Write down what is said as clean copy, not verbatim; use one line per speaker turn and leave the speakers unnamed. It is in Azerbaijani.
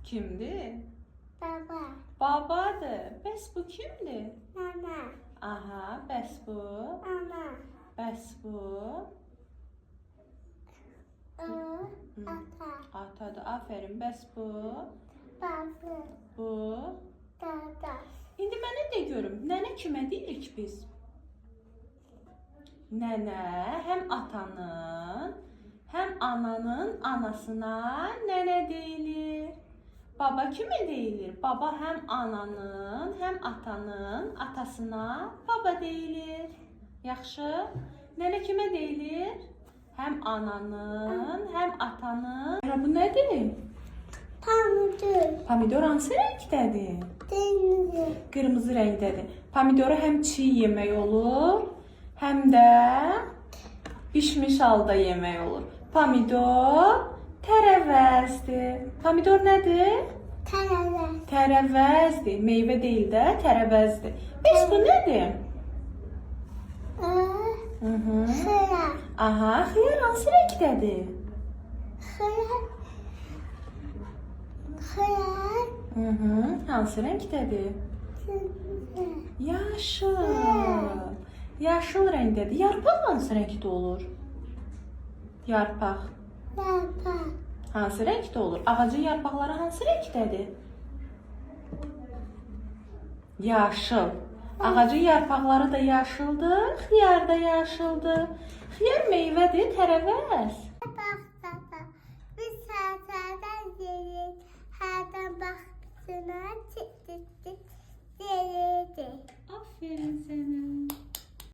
Kimdir?
Baba.
Babadır. Bəs bu kimdir?
Mama.
Aha, bəs bu?
Mama.
Bəs bu?
Ata.
Atadır. Aferin. Bəs bu?
Babı.
Bu?
Dada.
İndi mənə de görüm. Nənə kimə deyirik biz? Nənə həm atanın, həm ananın anasına nənə deyilir. Baba kimə deyilir? Baba həm ananın, həm atanın atasına baba deyilir. Yaxşı? Nənə kimə deyilir? Həm ananın, həm atanın. Bu nədir?
Pamuk.
Pomidor hansı rəngdədir?
Denizi.
Qırmızı rəngdədir. Pomidoru həm çiğ yemək olur, həm də bişmiş halda yemək olur. Pomidor tərəvəzdir. Pomidor nədir?
Karalar.
Tərəvəzdir. Meyvə deyil də, tərəvəzdir. Bəs bu nədir?
Xıyar.
Aha, xiyar hansı rəngdədir?
Xıyar. Xıyar.
Hansı rəngdədir?
Kırmızı.
Yaşıl. Yaşıl rəngdədir. Yarpaq hansı rəngdə olur? Yarpaq
Yapar.
hansı rəngdə olur? Ağacın yarpaqları hansı rəngdədir? Yaşıl. Ağacın yarpaqları da yaşıldır, xiyar da yaşıldır. Xiyar meyvədir, tərəvəz.
Baxsana. Biz səhərdən yeyirik. Hərdən baxsana. Çıt çıt çıt. Yeyirik.
Aferin sənə.